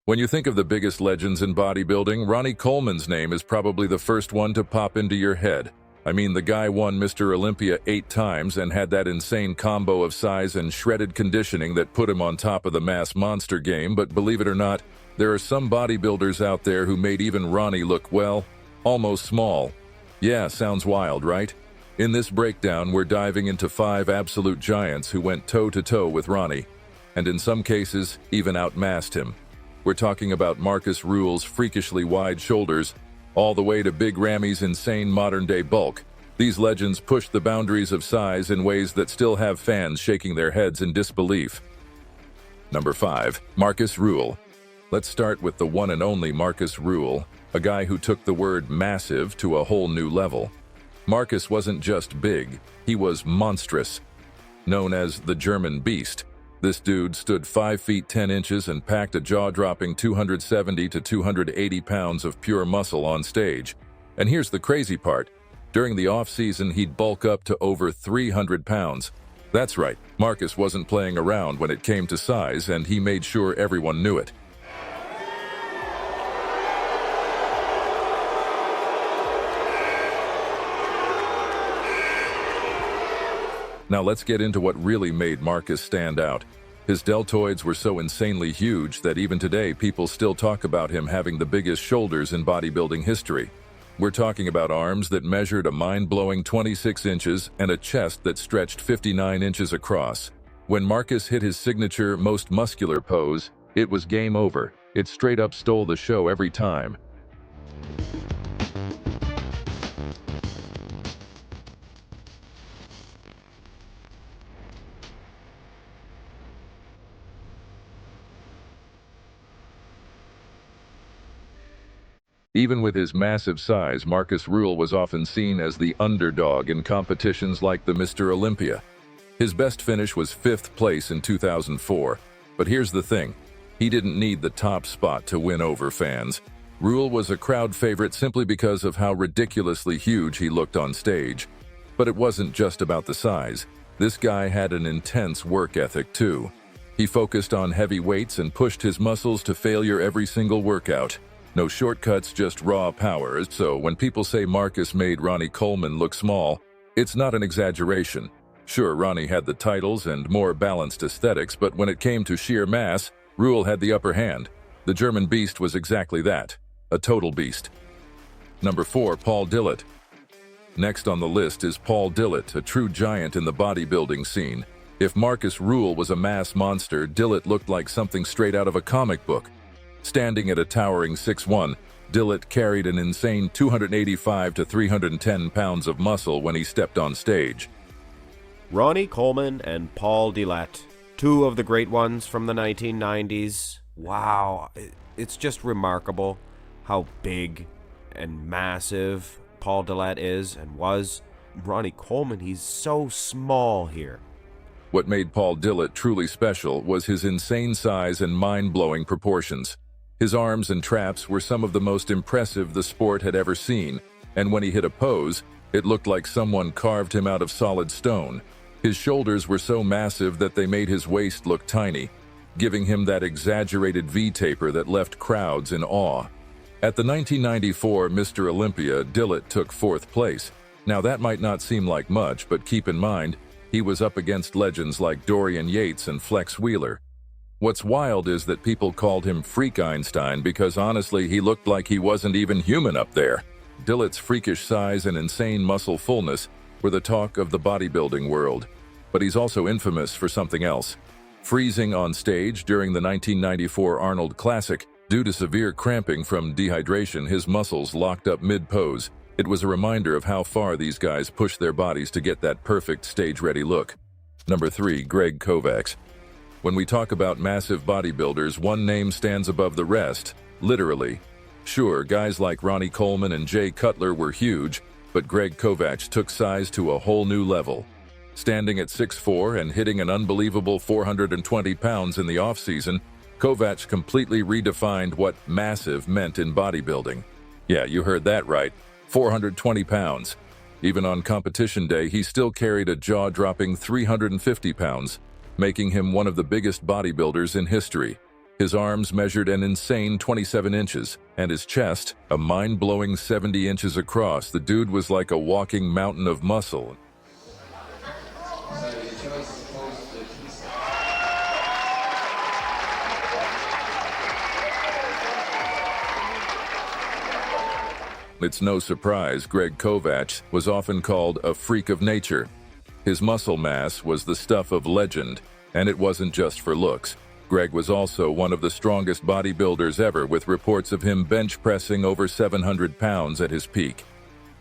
When you think of the biggest legends in bodybuilding, Ronnie Coleman's name is probably the first one to pop into your head. I mean, the guy won Mr. Olympia 8 times and had that insane combo of size and shredded conditioning that put him on top of the mass monster game, but believe it or not, there are some bodybuilders out there who made even Ronnie look, well, almost small. Yeah, sounds wild, right? In this breakdown, we're diving into 5 absolute giants who went toe-to-toe with Ronnie, and in some cases, even outmassed him. We're talking about Marcus Rühl's freakishly wide shoulders, all the way to Big Ramy's insane modern-day bulk. These legends pushed the boundaries of size in ways that still have fans shaking their heads in disbelief. Number 5. Marcus Rühl. Let's start with the one and only Marcus Rühl, a guy who took the word massive to a whole new level. Marcus wasn't just big, he was monstrous. Known as the German Beast, this dude stood 5 feet 10 inches and packed a jaw-dropping 270 to 280 pounds of pure muscle on stage. And here's the crazy part. During the off-season, he'd bulk up to over 300 pounds. That's right, Marcus wasn't playing around when it came to size, and he made sure everyone knew it. Now let's get into what really made Marcus stand out. His deltoids were so insanely huge that even today people still talk about him having the biggest shoulders in bodybuilding history. We're talking about arms that measured a mind-blowing 26 inches and a chest that stretched 59 inches across. When Marcus hit his signature, most muscular pose, it was game over. It straight up stole the show every time. Even with his massive size, Marcus Rühl was often seen as the underdog in competitions like the Mr. Olympia. His best finish was 5th place in 2004. But here's the thing, he didn't need the top spot to win over fans. Rühl was a crowd favorite simply because of how ridiculously huge he looked on stage. But it wasn't just about the size. This guy had an intense work ethic too. He focused on heavy weights and pushed his muscles to failure every single workout. No shortcuts, just raw power. So when people say Marcus made Ronnie Coleman look small, it's not an exaggeration. Sure, Ronnie had the titles and more balanced aesthetics, but when it came to sheer mass, Rühl had the upper hand. The German Beast was exactly that, a total beast. Number 4, Paul Dillet. Next on the list is Paul Dillet, a true giant in the bodybuilding scene. If Marcus Rühl was a mass monster, Dillet looked like something straight out of a comic book. Standing at a towering 6'1", Dillet carried an insane 285 to 310 pounds of muscle when he stepped on stage. Ronnie Coleman and Paul Dillet, 2 of the great ones from the 1990s. Wow, it's just remarkable how big and massive Paul Dillet is and was. Ronnie Coleman, he's so small here. What made Paul Dillet truly special was his insane size and mind-blowing proportions. His arms and traps were some of the most impressive the sport had ever seen, and when he hit a pose, it looked like someone carved him out of solid stone. His shoulders were so massive that they made his waist look tiny, giving him that exaggerated V-taper that left crowds in awe. At the 1994 Mr. Olympia, Dillet took 4th place. Now that might not seem like much, but keep in mind, he was up against legends like Dorian Yates and Flex Wheeler. What's wild is that people called him Freak Einstein because honestly he looked like he wasn't even human up there. Dillet's freakish size and insane muscle fullness were the talk of the bodybuilding world. But he's also infamous for something else. Freezing on stage during the 1994 Arnold Classic, due to severe cramping from dehydration, his muscles locked up mid-pose. It was a reminder of how far these guys push their bodies to get that perfect stage-ready look. Number 3, Greg Kovacs. When we talk about massive bodybuilders, one name stands above the rest, literally. Sure, guys like Ronnie Coleman and Jay Cutler were huge, but Greg Kovacs took size to a whole new level. Standing at 6'4" and hitting an unbelievable 420 pounds in the off-season, Kovacs completely redefined what massive meant in bodybuilding. Yeah, you heard that right, 420 pounds. Even on competition day, he still carried a jaw-dropping 350 pounds, making him one of the biggest bodybuilders in history. His arms measured an insane 27 inches, and his chest, a mind-blowing 70 inches across. The dude was like a walking mountain of muscle. It's no surprise Greg Kovacs was often called a freak of nature. His muscle mass was the stuff of legend, and it wasn't just for looks. Greg was also one of the strongest bodybuilders ever, with reports of him bench pressing over 700 pounds at his peak.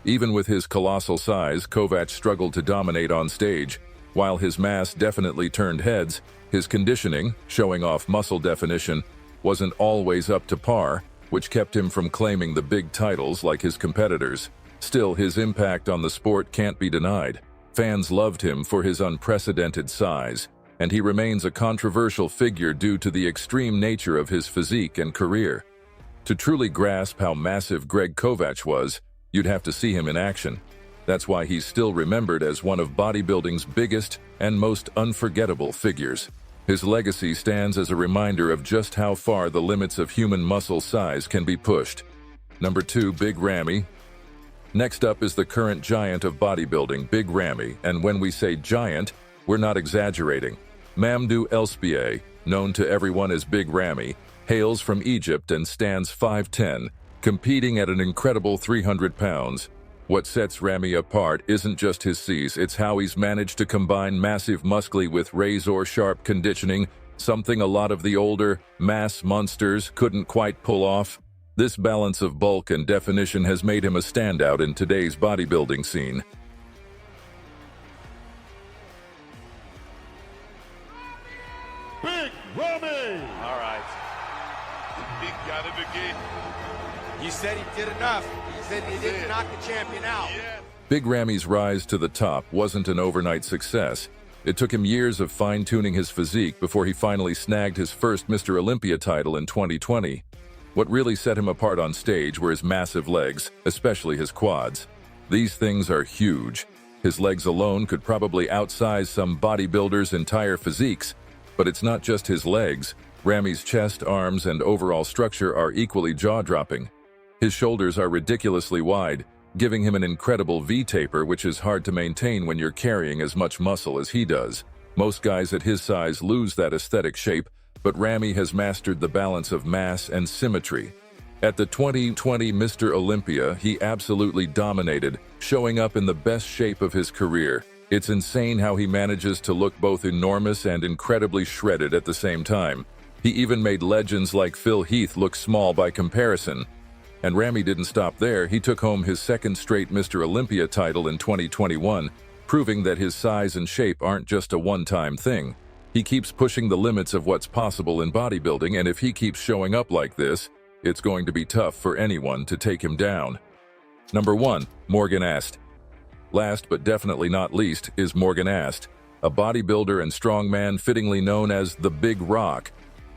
Even with his colossal size, Kovacs struggled to dominate on stage. While his mass definitely turned heads, his conditioning, showing off muscle definition, wasn't always up to par, which kept him from claiming the big titles like his competitors. Still, his impact on the sport can't be denied. Fans loved him for his unprecedented size, and he remains a controversial figure due to the extreme nature of his physique and career. To truly grasp how massive Greg Kovacs was, you'd have to see him in action. That's why he's still remembered as one of bodybuilding's biggest and most unforgettable figures. His legacy stands as a reminder of just how far the limits of human muscle size can be pushed. Number 2, Big Ramy. Next up is the current giant of bodybuilding, Big Ramy, and when we say giant, we're not exaggerating. Mamadou Elspieh, known to everyone as Big Ramy, hails from Egypt and stands 5'10", competing at an incredible 300 pounds. What sets Ramy apart isn't just his size, it's how he's managed to combine massive muscle with razor-sharp conditioning, something a lot of the older, mass monsters couldn't quite pull off. This balance of bulk and definition has made him a standout in today's bodybuilding scene. Big Ramy! All right. He got it again. You said he did enough. You said he didn't knock the champion out. Yeah. Big Ramy's rise to the top wasn't an overnight success. It took him years of fine-tuning his physique before he finally snagged his first Mr. Olympia title in 2020. What really set him apart on stage were his massive legs, especially his quads. These things are huge. His legs alone could probably outsize some bodybuilders' entire physiques. But it's not just his legs. Ramy's chest, arms, and overall structure are equally jaw-dropping. His shoulders are ridiculously wide, giving him an incredible V-taper, which is hard to maintain when you're carrying as much muscle as he does. Most guys at his size lose that aesthetic shape, but Ramy has mastered the balance of mass and symmetry. At the 2020 Mr. Olympia, he absolutely dominated, showing up in the best shape of his career. It's insane how he manages to look both enormous and incredibly shredded at the same time. He even made legends like Phil Heath look small by comparison. And Ramy didn't stop there. He took home his second straight Mr. Olympia title in 2021, proving that his size and shape aren't just a one-time thing. He keeps pushing the limits of what's possible in bodybuilding, and if he keeps showing up like this, it's going to be tough for anyone to take him down. Number 1, Morgan Aste. Last but definitely not least is Morgan Aste, a bodybuilder and strongman fittingly known as the Big Rock,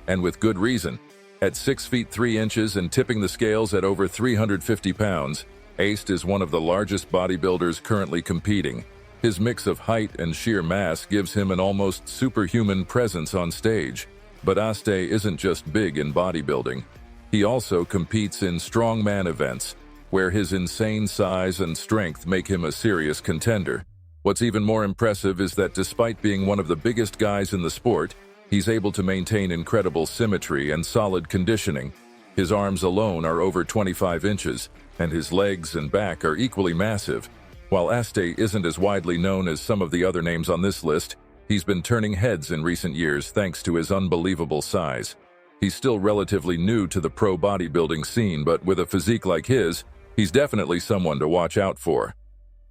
and with good reason. At 6 feet 3 inches and tipping the scales at over 350 pounds, Aste is one of the largest bodybuilders currently competing. His mix of height and sheer mass gives him an almost superhuman presence on stage. But Aste isn't just big in bodybuilding. He also competes in strongman events, where his insane size and strength make him a serious contender. What's even more impressive is that despite being one of the biggest guys in the sport, he's able to maintain incredible symmetry and solid conditioning. His arms alone are over 25 inches, and his legs and back are equally massive. While Aste isn't as widely known as some of the other names on this list, he's been turning heads in recent years thanks to his unbelievable size. He's still relatively new to the pro bodybuilding scene, but with a physique like his, he's definitely someone to watch out for.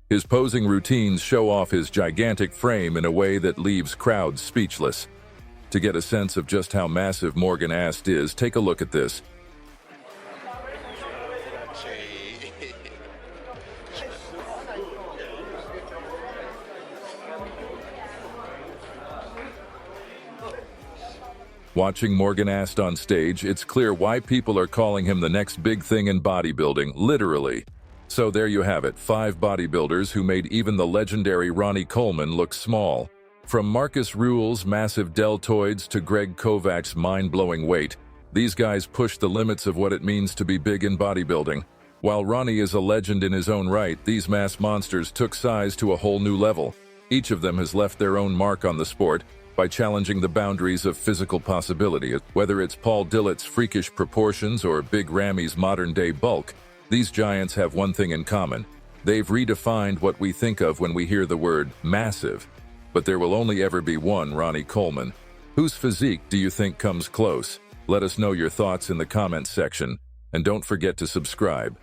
His posing routines show off his gigantic frame in a way that leaves crowds speechless. To get a sense of just how massive Morgan Aste is, take a look at this. Watching Morgan Aste on stage, it's clear why people are calling him the next big thing in bodybuilding, literally. So there you have it, 5 bodybuilders who made even the legendary Ronnie Coleman look small. From Marcus Rühl's massive deltoids to Greg Kovacs' mind-blowing weight, these guys push the limits of what it means to be big in bodybuilding. While Ronnie is a legend in his own right, these mass monsters took size to a whole new level. Each of them has left their own mark on the sport by challenging the boundaries of physical possibility. Whether it's Paul Dillet's freakish proportions or Big Ramy's modern-day bulk, these giants have one thing in common. They've redefined what we think of when we hear the word massive. But there will only ever be one Ronnie Coleman. Whose physique do you think comes close? Let us know your thoughts in the comments section, and don't forget to subscribe.